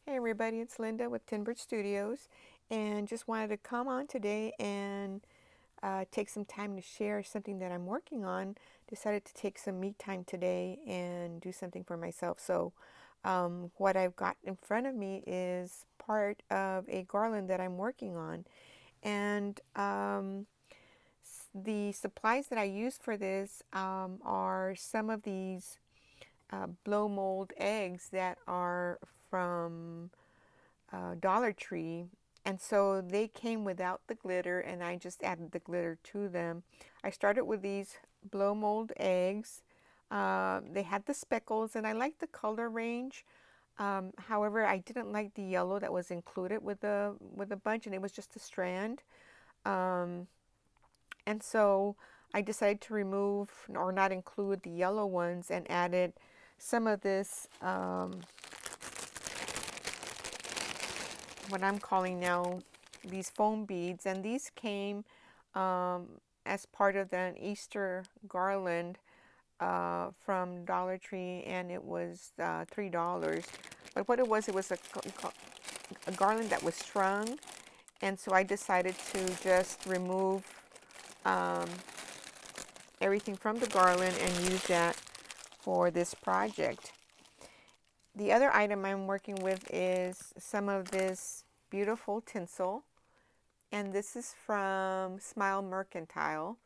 Hey everybody, it's Linda with Tinbirdstudios, and just wanted to come on today and take some time to share something that I'm working on. Decided to take some me time today and do something for myself. What I've got in front of me is part of a garland that I'm working on, and the supplies that I use for this are some of these blow mold eggs that are from Dollar Tree. And so they came without the glitter, and I just added the glitter to them. I started with these blow mold eggs. They had the speckles, and I liked the color range. However, I didn't like the yellow that was included with the bunch, and it was just a strand. Um, and so I decided to remove or not include the yellow ones and added some of this what I'm calling now these foam beads, and these came um, as part of an Easter garland from Dollar Tree, and it was $3. But what it was a garland that was strung, and so I decided to just remove um, everything from the garland and use that for this project. The other item I'm working with is some of this beautiful tinsel, and this is from Smile Mercantile.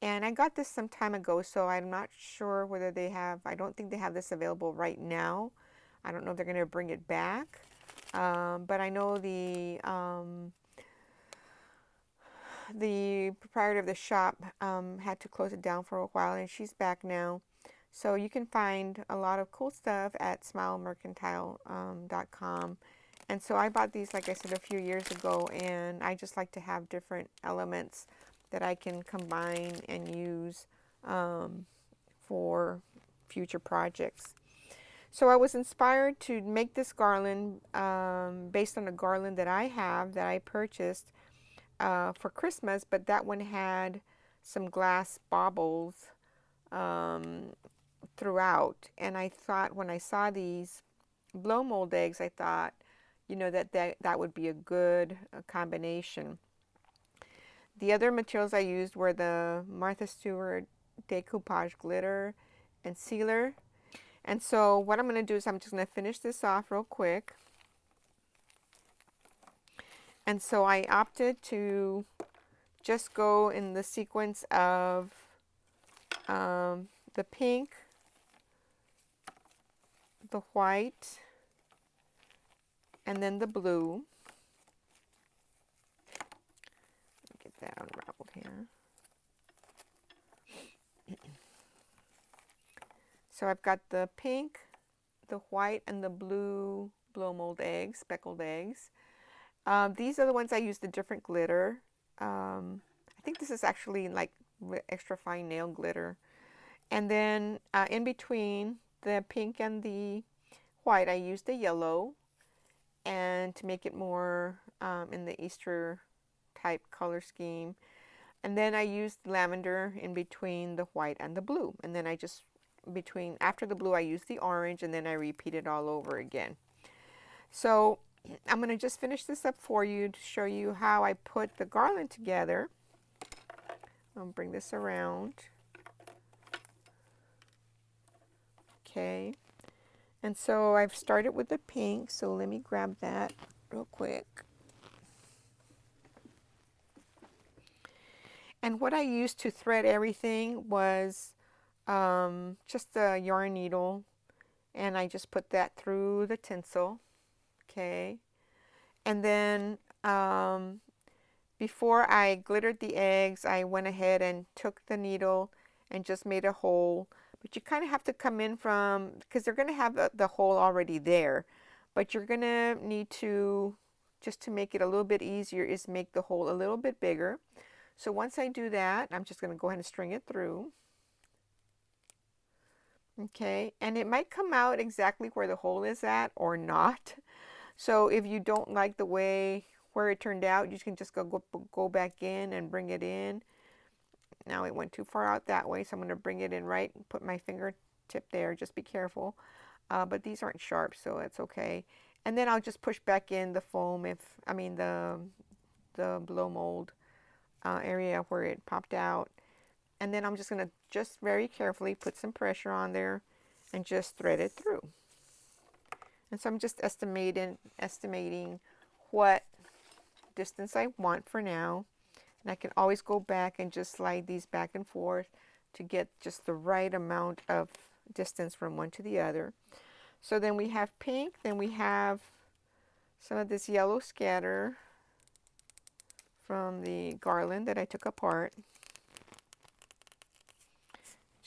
And I got this some time ago, so I'm not sure whether they have, I don't think they have this available right now. I don't know if they're going to bring it back. But I know the proprietor of the shop had to close it down for a while, and she's back now. So you can find a lot of cool stuff at smilemercantile.com. And so I bought these, like I said, a few years ago, and I just like to have different elements that I can combine and use for future projects. So I was inspired to make this garland based on a garland that I have that I purchased for Christmas, but that one had some glass baubles um, throughout. And I thought when I saw these blow mold eggs, I thought, that would be a good combination. The other materials I used were the Martha Stewart decoupage glitter and sealer. And so what I'm going to do is I'm just going to finish this off real quick. And so I opted to just go in the sequence of the pink, the white, and then the blue. Get that unraveled here. So I've got the pink, the white, and the blue blow mold eggs, speckled eggs. These are the ones I use the different glitter. I think this is actually like extra fine nail glitter. And then in between the pink and the white, I used the yellow, and to make it more in the Easter type color scheme. And then I used lavender in between the white and the blue. And then after the blue, I used the orange, and then I repeat it all over again. So I'm going to just finish this up for you to show you how I put the garland together. I'll bring this around. Okay. And so I've started with the pink, so let me grab that real quick. And what I used to thread everything was just a yarn needle, and I just put that through the tinsel. Okay. And then before I glittered the eggs, I went ahead and took the needle and just made a hole. But you kind of have to come in from, because they're going to have the hole already there. But you're going to need to, just to make it a little bit easier, is make the hole a little bit bigger. So once I do that, I'm just going to go ahead and string it through. Okay, and it might come out exactly where the hole is at or not. So if you don't like the way where it turned out, you can just go back in and bring it in. Now it went too far out that way, so I'm going to bring it in right and put my fingertip there. Just be careful. But these aren't sharp, so that's okay. And then I'll just push back in the foam the blow mold area where it popped out. And then I'm just going to just very carefully put some pressure on there and just thread it through. And so I'm just estimating what distance I want for now. And I can always go back and just slide these back and forth to get just the right amount of distance from one to the other. So then we have pink, then we have some of this yellow scatter from the garland that I took apart.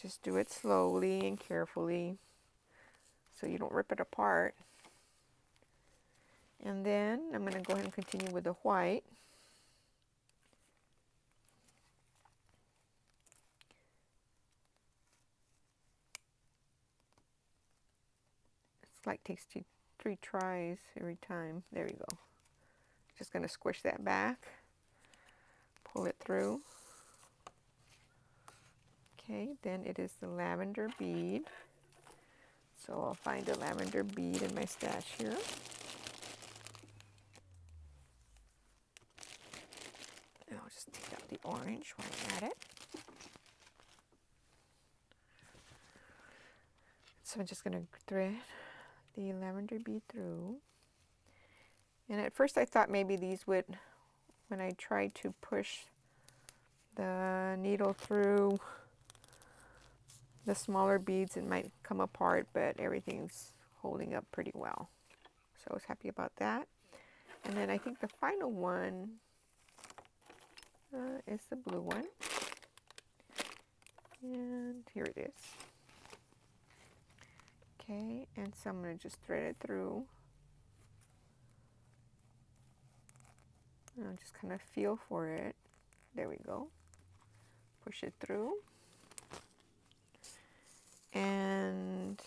Just do it slowly and carefully so you don't rip it apart. And then I'm going to go ahead and continue with the white. It's like takes 3 tries every time. There we go. Just going to squish that back. Pull it through. Okay, then it is the lavender bead. So I'll find a lavender bead in my stash here. And I'll just take out the orange while I'm at it. So I'm just going to thread the lavender bead through. And at first I thought maybe these would, when I tried to push the needle through the smaller beads, it might come apart, but everything's holding up pretty well. So I was happy about that. And then I think the final one is the blue one. And here it is. Okay, and so I'm going to just thread it through. And I'll just kind of feel for it. There we go. Push it through. And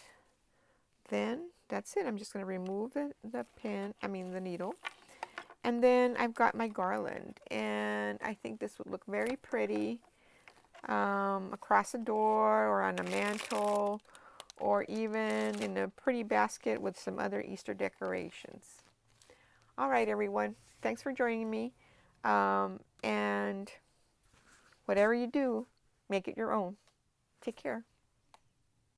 then that's it. I'm just going to remove the needle. And then I've got my garland. And I think this would look very pretty across a door or on a mantle, or even in a pretty basket with some other Easter decorations. All right, everyone. Thanks for joining me. And whatever you do, make it your own. Take care.